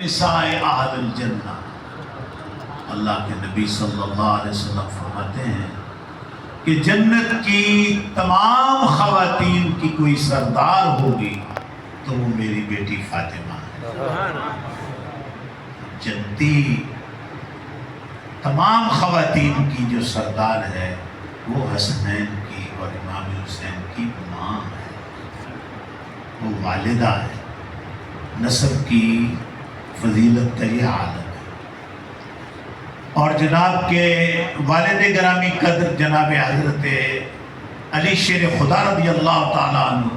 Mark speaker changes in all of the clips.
Speaker 1: نساء اہل الجنہ، اللہ کے نبی صلی اللہ علیہ وسلم فرماتے ہیں کہ جنت کی تمام خواتین کی کوئی سردار ہوگی تو وہ میری بیٹی فاطمہ ہے۔ جنتی تمام خواتین کی جو سردار ہے وہ حسنین کی اور امام حسین کی ماں ہے، وہ والدہ ہے۔ نسب کی فضیلت کا یہ عالم ہے۔ اور جناب کے والد گرامی قدر جناب حضرت علی شیر خدا رضی اللہ تعالیٰ عنہ،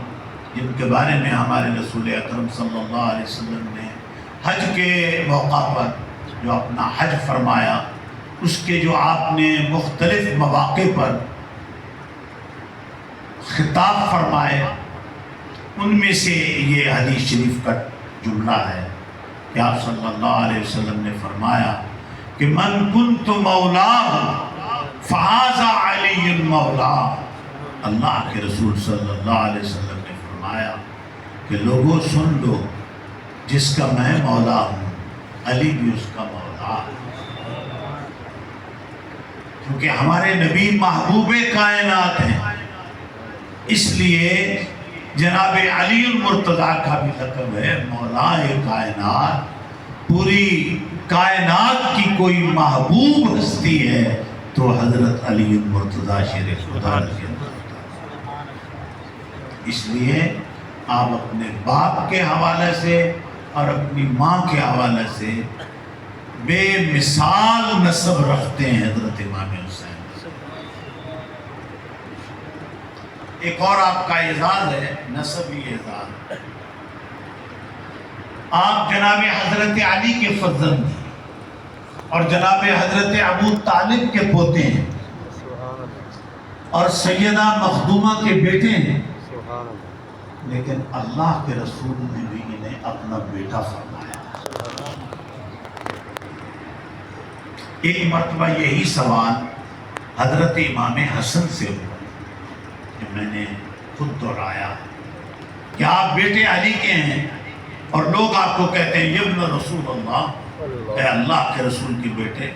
Speaker 1: جن کے بارے میں ہمارے رسول اکرم صلی اللہ علیہ وسلم نے حج کے موقع پر جو اپنا حج فرمایا، اس کے جو آپ نے مختلف مواقع پر خطاب فرمائے، ان میں سے یہ حدیث شریف کا جملہ ہے کہ آپ صلی اللہ علیہ وسلم نے فرمایا کہ من کنت مولا فہذا علی مولا۔ اللہ کے رسول صلی اللہ علیہ وسلم نے فرمایا کہ لوگوں سن لو، جس کا میں مولا ہوں علی بھی اس کا مولا ہے، کیونکہ ہمارے نبی محبوب کائنات ہیں، اس لیے جناب علی المرتضیٰ کا بھی لقب ہے مولا کائنات۔ پوری کائنات کی کوئی محبوب ہستی ہے تو حضرت علی المرتضیٰ شیر خدا رضی اللہ عنہ۔ اس لیے آپ اپنے باپ کے حوالے سے اور اپنی ماں کے حوالے سے بے مثال نسب رکھتے ہیں حضرت امام حسین۔ ایک اور آپ کا اعزاز ہے، نسبی اعزاز۔ آپ جناب حضرت علی کے فرزند ہیں اور جناب حضرت ابو طالب کے پوتے ہیں اور سیدہ مخدومہ کے بیٹے ہیں، لیکن اللہ کے رسول نے بھی انہیں اپنا بیٹا فرمایا۔ ایک مرتبہ یہی سوال حضرت امام حسن سے ہوا کہ میں نے خود دہرایا کہ آپ بیٹے علی کے ہیں اور لوگ آپ کو کہتے ہیں ابن رسول اللہ، اے اللہ کے رسول کے بیٹے،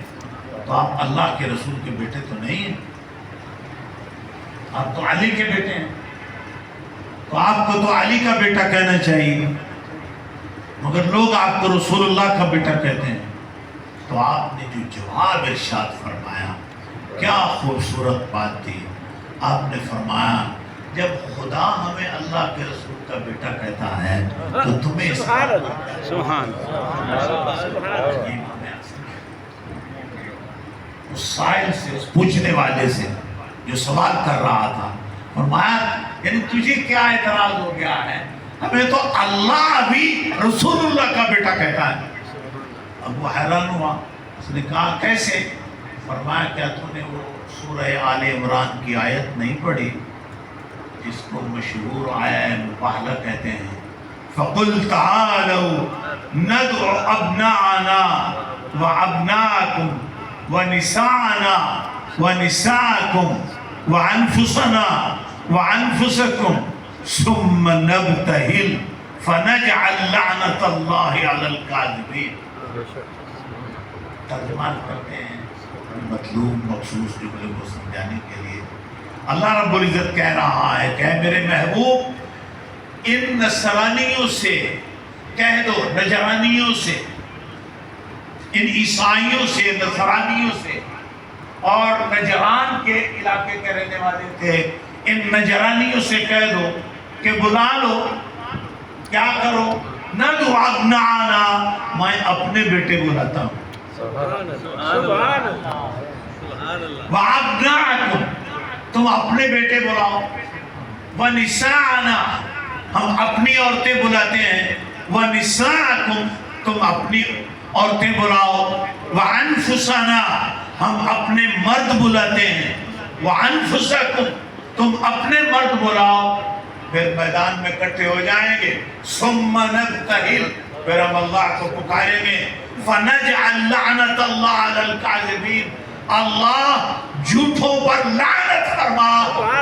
Speaker 1: تو آپ اللہ کے رسول کے بیٹے تو نہیں ہیں، آپ تو علی کے بیٹے ہیں، تو آپ کو تو علی کا بیٹا کہنا چاہیے، مگر لوگ آپ کو رسول اللہ کا بیٹا کہتے ہیں۔ تو آپ نے جو جواب ارشاد فرمایا، کیا خوبصورت بات تھی۔ آپ نے فرمایا جب خدا ہمیں اللہ کے رسول کا بیٹا کہتا ہے تو تمہیں سبحان اس سائل سے، اس پوچھنے والے سے جو سوال کر رہا تھا، فرمایا یعنی تجھے کیا اعتراض ہو گیا ہے، ہمیں تو اللہ بھی رسول اللہ کا بیٹا کہتا ہے۔ اب وہ حیران ہوا، اس نے کہا کیسے؟ فرمایا کیا تو نے وہ سورہ آل عمران کی آیت نہیں پڑھی جس کو مشہور آیت مباہلہ کہتے ہیں، فَقُلْ تَعَالَوْا نَدْعُ أَبْنَاءَنَا وَأَبْنَاءَكُمْ وَنِسَاءَنَا وَنِسَاءَكُمْ وَأَنفُسَنَا وَأَنفُسَكُمْ ثُمَّ نَبْتَهِلْ فَنَجْعَلْ لَعْنَةَ اللَّهِ عَلَى الْكَاذِبِينَ۔ ترجمان کرتے ہیں مطلوب مخصوص جملے کو سمجھانے کے لیے اللہ رب العزت کہہ رہا ہے کہ میرے محبوب ان نصرانیوں سے کہہ دو، نجرانیوں سے، ان عیسائیوں سے، نصرانیوں سے، اور نجران کے علاقے کے رہنے والے تھے، ان نجرانیوں سے کہہ دو کہ بلا لو، کیا کرو، ندعو ابناءنا، میں اپنے بیٹے بلاتا ہوں، وَأَبْنَاءَكُمْ، تم اپنے بیٹے بلاؤ، وَنِسَاءَنَا، ہم اپنی عورتیں بلاتے ہیں، وَنِسَاءَكُمْ، تم اپنی عورتیں بلاؤ، وَأَنفُسَنَا، ہم اپنے مرد بلاتے ہیں، وَأَنفُسَكُمْ، تم اپنے مرد بلاؤ، پھر میدان میں اکٹھے ہو جائیں گے، ثُمَّ نَبْتَهِلْ، پھر ہم اللہ کو پکاریں گے، فَنَجْعَلْ لَعْنَةَ اللَّهِ عَلَى الْكَاذِبِينَ، اللہ جھوٹوں پر لعنت فرما،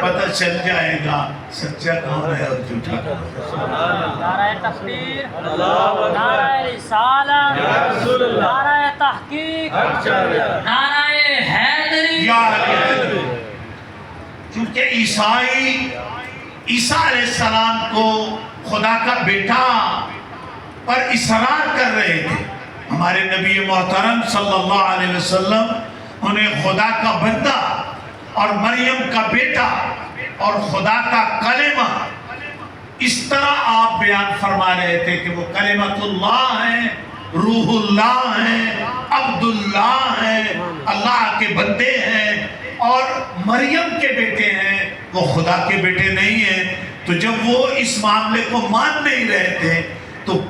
Speaker 1: پتہ چل جائے گا سچا کون ہے اور جھوٹا کون ہے۔
Speaker 2: نعرہ تکبیر، نعرہ رسالہ، نعرہ تحقیق، نعرہ حیدری۔
Speaker 1: یا علی حیدری۔ چونکہ عیسیٰ علیہ السلام کو خدا کا بیٹا پر اصرار کر رہے تھے، ہمارے نبی محترم صلی اللہ علیہ وسلم انہیں خدا کا بندہ اور مریم کا بیٹا اور خدا کا کلمہ اس طرح آپ بیان فرما رہے تھے کہ وہ کلمت اللہ ہیں، روح اللہ ہیں، عبد اللہ ہیں، اللہ کے بندے ہیں، اور مریم کے بیٹے ہیں، وہ خدا کے بیٹے نہیں ہیں۔ تو جب وہ اس معاملے کو مان نہیں رہے تھے تو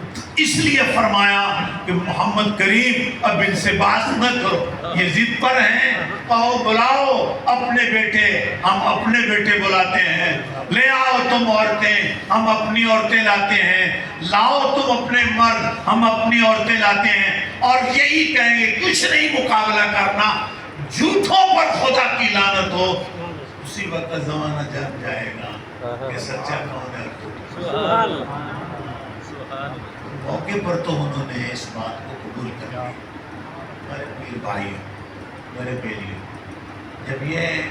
Speaker 1: اس لیے فرمایا کہ محمد کریم اب ان سے بات نہ کرو، یہ ضد پر ہیں، کہو بلاؤ اپنے بیٹے، ہم اپنے بیٹے بلاتے ہیں، لے آؤ تم عورتیں، ہم اپنی عورتیں لاتے ہیں، لاؤ تم اپنے مرد، ہم اپنی عورتیں لاتے ہیں، اور یہی کہیں گے کچھ نہیں مقابلہ کرنا، جھوٹوں پر خدا کی لعنت ہو۔ اسی وقت زمانہ جان جائے گا کہ سچا کون ہے۔ موقع پر تو انہوں نے اس بات کو قبول کر لیا۔ میرے پیر بھائی، میرے بیلیوں، جب یہ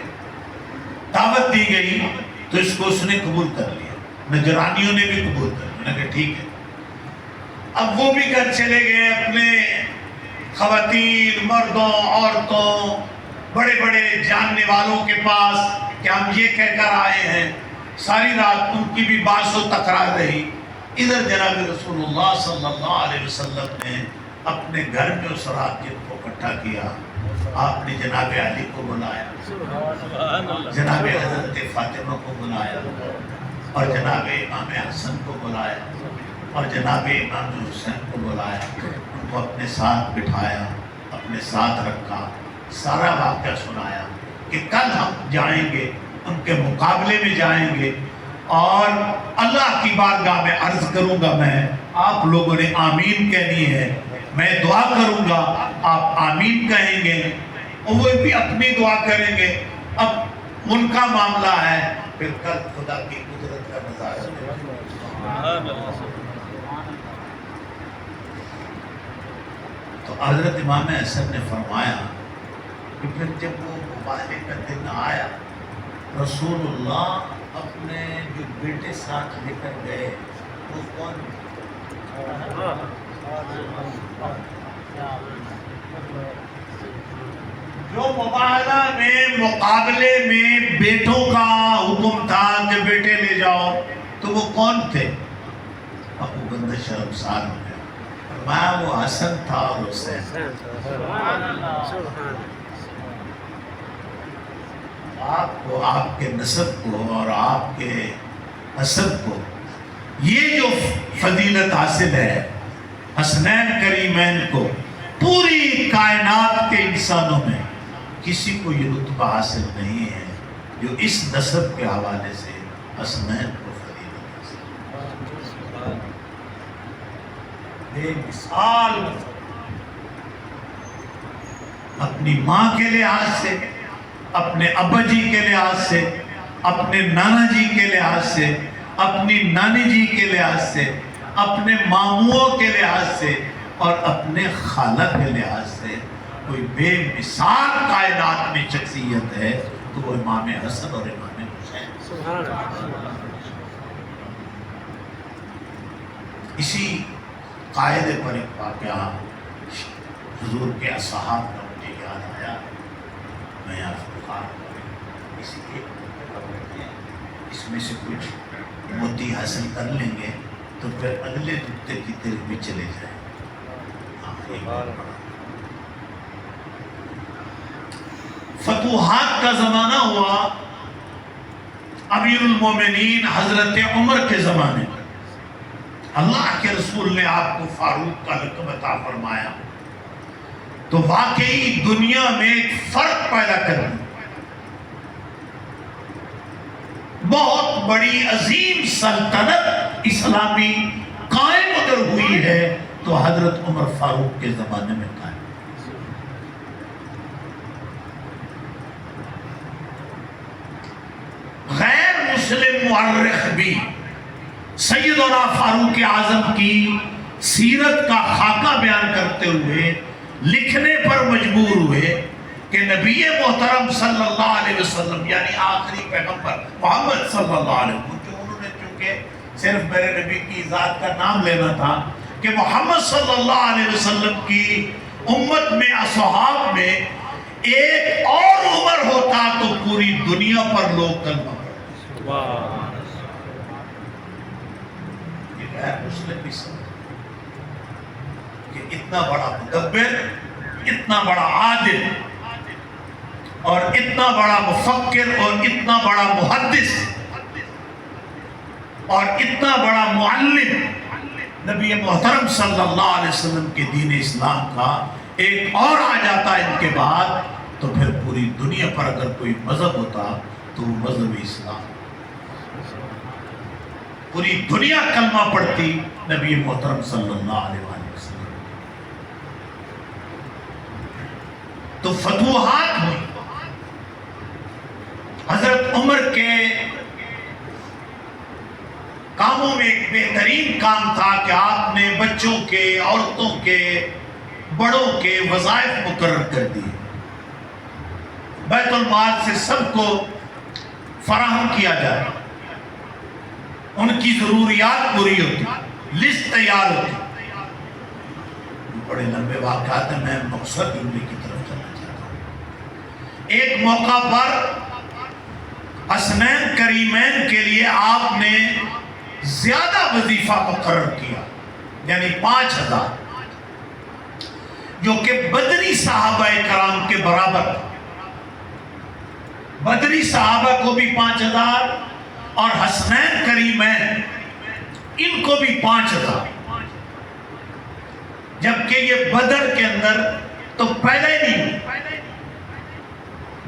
Speaker 1: دعوت دی گئی تو اس کو اس نے قبول کر لیا، نجرانیوں نے بھی قبول کر لیا، کہ ٹھیک ہے۔ اب وہ بھی گھر چلے گئے اپنے خواتین، مردوں، عورتوں، بڑے بڑے جاننے والوں کے پاس کہ ہم یہ کہہ کر آئے ہیں۔ ساری رات ان کی بھی بحث و تکرار رہی۔ ادھر جناب رسول اللہ صلی اللہ علیہ وسلم نے اپنے گھر میں اس رات جن کو اکٹھا کیا، آپ نے جناب علی کو بلایا، جناب حضرت فاطمہ کو بلایا، اور جناب امام حسن کو بلایا، اور جناب امام حسین کو بلایا، ان کو اپنے ساتھ بٹھایا، اپنے ساتھ رکھا، سارا واقعہ سنایا کہ کل ہم جائیں گے، ان کے مقابلے میں جائیں گے، اور اللہ کی بارگاہ میں عرض کروں گا، میں آپ لوگوں نے آمین کہنی ہے، میں دعا کروں گا، آپ آمین کہیں گے، اور وہ بھی اپنی دعا کریں گے۔ اب ان کا معاملہ ہے، پھر کل خدا کی قدرت کا نظارہ ہے۔ تو حضرت امام حسن نے فرمایا کہ پھر جب وہ مباہلے کا دن آیا، رسول اللہ اپنے جو بیٹے ساتھ لے کر گئے وہ کون؟ جو مباہلہ میں مقابلے میں بیٹوں کا حکم تھا کہ بیٹے لے جاؤ، تو وہ کون تھے؟ ابو بندہ شرمسار ہو گیا، فرمایا وہ حسن تھا اور حسین۔ آپ کو، آپ کے نسب کو اور آپ کے حسب کو یہ جو فضیلت حاصل ہے، حسنین کریمین کو پوری کائنات کے انسانوں میں کسی کو یہ رتبہ حاصل نہیں ہے جو اس نسب کے حوالے سے حسنین کو فضیلت حاصل، بے مثال اپنی ماں کے لحاظ سے، اپنے ابا جی کے لحاظ سے، اپنے نانا جی کے لحاظ سے، اپنی نانی جی کے لحاظ سے، اپنے ماموں کے لحاظ سے، اور اپنے خالہ کے لحاظ سے کوئی بے مثال کائنات میں شخصیت ہے تو وہ امام حسن اور امام حسین۔ اسی قاعدے پر ایک واقعہ حضور کے اصحاب کا مجھے یاد آیا، میں آپ کو اس میں سے کچھ موتی حاصل کر لیں گے تو پھر اگلے نقطے کی طرف بھی چلے جائیں۔ فتوحات کا زمانہ ہوا امیر المومنین حضرت عمر کے زمانے میں، اللہ کے رسول نے آپ کو فاروق کا لقب عطا فرمایا، تو واقعی دنیا میں ایک فرق پیدا کر دی، بہت بڑی عظیم سلطنت اسلامی قائم اگر ہوئی ہے تو حضرت عمر فاروق کے زمانے میں قائم۔ مورخ بھی سیدنا فاروق اعظم کی سیرت کا خاکہ بیان کرتے ہوئے لکھنے پر مجبور ہوئے کہ نبی محترم صلی اللہ علیہ وسلم یعنی آخری پیغمبر محمد صلی اللہ علیہ وسلم، انہوں نے چونکہ صرف میرے نبی کی ذات کا نام لینا تھا، کہ محمد صلی اللہ علیہ وسلم کی امت میں اصحاب میں ایک اور عمر ہوتا تو پوری دنیا پر لوگ کلمہ پڑھتے۔ یہ غیر مسلم بھی سمجھ کہ اتنا بڑا مدبر، اتنا بڑا عادل اور اتنا بڑا مفکر اور اتنا بڑا محدث اور اتنا بڑا معلم نبی محترم صلی اللہ علیہ وسلم کے دین اسلام کا ایک اور آ جاتا ان کے بعد، تو پھر پوری دنیا پر اگر کوئی مذہب ہوتا تو وہ مذہب اسلام، پوری دنیا کلمہ پڑھتی نبی محترم صلی اللہ علیہ وسلم۔ تو فتوحات ہوئی۔ حضرت عمر کے کاموں میں ایک بہترین کام تھا کہ آپ نے بچوں کے، عورتوں کے، بڑوں کے وظائف مقرر کر دیے، بیت المال سے سب کو فراہم کیا جائے، ان کی ضروریات پوری ہوتی، لسٹ تیار ہوتی۔ بڑے لمبے واقعات ہیں، میں مقصد جملے کی طرف چلنا چاہتا ہوں۔ ایک موقع پر حسنین کریمین کے لیے آپ نے زیادہ وظیفہ مقرر کیا، یعنی 5000، جو کہ بدری صحابہ کرام کے برابر، بدری صحابہ کو بھی 5000 اور حسنین کریمین ان کو بھی 5000، جبکہ یہ بدر کے اندر تو پیدا ہی نہیں ہوئی۔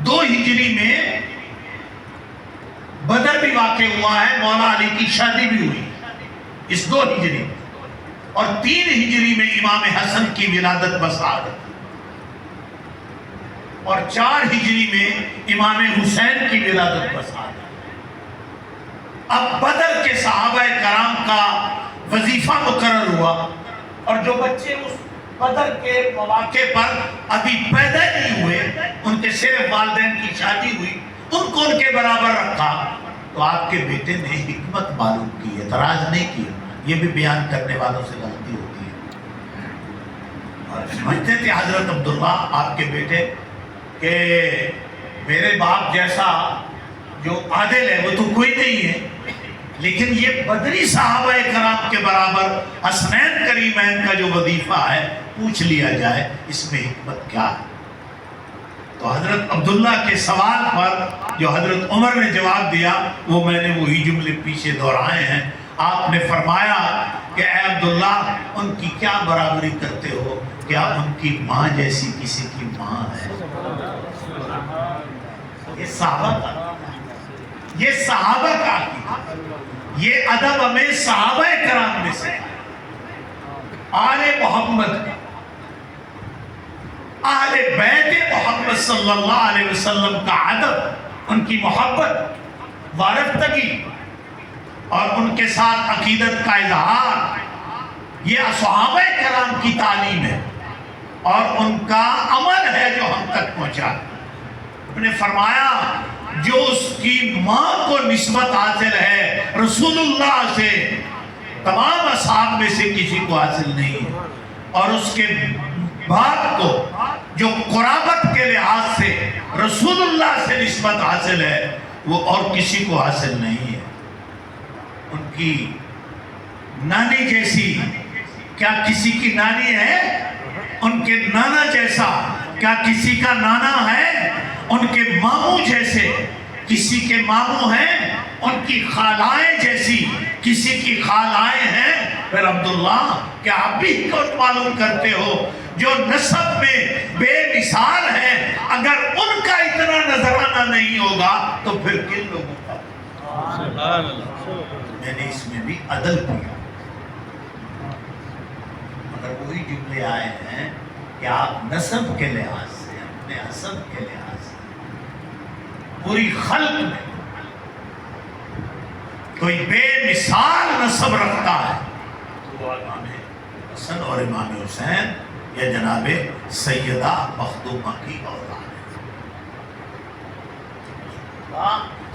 Speaker 1: 2 ہجری میں بدر بھی واقع ہوا ہے، مولا علی کی شادی بھی ہوئی اس 2 ہجری، اور 3 ہجری میں امام حسن کی ولادت بسعادت، اور 4 ہجری میں امام حسین کی ولادت بسعادت۔ اب بدر کے صحابہ کرام کا وظیفہ مقرر ہوا، اور جو بچے اس بدر کے مواقع پر ابھی پیدا نہیں ہوئے، ان کے صرف والدین کی شادی ہوئی، ان کو ان کے برابر رکھا۔ تو آپ کے بیٹے نے حکمت معلوم کی، اعتراض نہیں کیا۔ یہ بھی بیان کرنے والوں سے غلطی ہوتی ہے، اور سمجھتے تھے حضرت عبداللہ آپ کے بیٹے کہ میرے باپ جیسا جو عادل ہے وہ تو کوئی نہیں ہے، لیکن یہ بدری صحابہ کرام کے برابر حسنین کریمین کا جو وظیفہ ہے پوچھ لیا جائے، اس میں حکمت کیا ہے۔ تو حضرت عبداللہ کے سوال پر جو حضرت عمر نے جواب دیا، وہ میں نے وہی جملے پیچھے دہرائے ہیں۔ آپ نے فرمایا کہ اے عبداللہ، ان کی کیا برابری کرتے ہو؟ کیا ان کی ماں جیسی کسی کی ماں ہے؟ یہ صحابہ کا، یہ صحابہ کا عقیدہ، یہ ادب ہمیں صحابہ کرام میں سے، آل محمد کا، اہل بیت محمد صلی اللہ علیہ وسلم کا ادب، ان کی محبت، وارفتگی اور ان کے ساتھ عقیدت کا اظہار، یہ صحابہ کرام کی تعلیم ہے اور ان کا عمل ہے جو ہم تک پہنچا۔ انہوں نے فرمایا جو اس کی ماں کو نسبت حاصل ہے رسول اللہ سے، تمام اصحاب میں سے کسی کو حاصل نہیں ہے، اور اس کے باپ کو جو قرابت کے لحاظ سے رسول اللہ سے نسبت حاصل ہے وہ اور کسی کو حاصل نہیں ہے۔ ان کی نانی جیسی کیا کسی کی نانی ہے؟ ان کے نانا جیسا کیا کسی کا نانا ہے؟ ان کے ماموں جیسے کسی کے ماموں ہیں؟ ان کی خالائیں جیسی کسی کی خالائیں ہیں؟ پھر عبداللہ کیا آپ بھی حکمت معلوم کرتے ہو جو نسب میں بے مثال ہے، اگر ان کا اتنا نظرانہ نہیں ہوگا تو پھر کن لوگوں کا؟ میں نے اس میں بھی عدل کیا، مگر وہی جملے آئے ہیں کہ آپ نسب کے لحاظ سے، اپنے حسب کے لحاظ سے، پوری خلق میں کوئی بے مثال نسب رکھتا ہے وہ امام حسن اور امام حسین یہ جناب سیدہ مخدومہ کی اولاد ہے.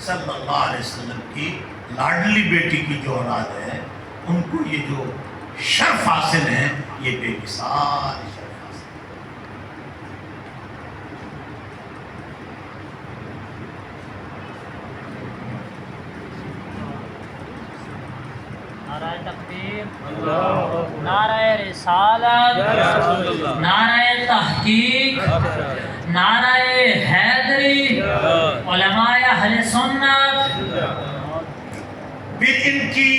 Speaker 1: صلی اللہ علیہ وسلم کی لاڈلی بیٹی کی جو اولاد ہے ان کو یہ جو شرف حاصل ہے یہ بے مثال شرف حاصل ہے.
Speaker 2: نعرہ تکبیر، نعرہ رسالت، نعرہ تحقیق، نعرہ حیدری، علماء اہل سنت.
Speaker 1: پھر ان کی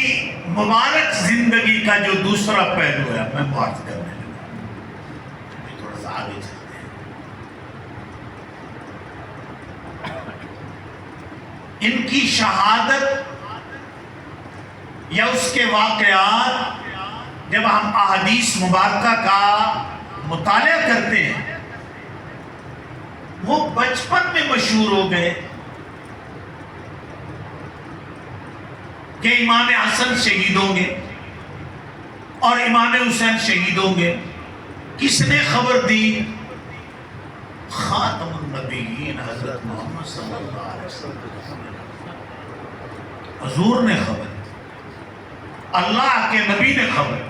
Speaker 1: مبارک زندگی کا جو دوسرا پہلو ہے میں بات کرنے لگا، تھوڑا سا آگے چلتے ہیں. ان کی شہادت یا اس کے واقعات جب ہم احادیث مبارکہ کا مطالعہ کرتے ہیں وہ بچپن میں مشہور ہو گئے کہ امام حسن شہید ہوں گے اور امام حسین شہید ہوں گے. کس نے خبر دی؟ خاتم النبیین حضرت محمد صلی اللہ علیہ وسلم. حضور نے خبر، اللہ کے نبی نے خبر.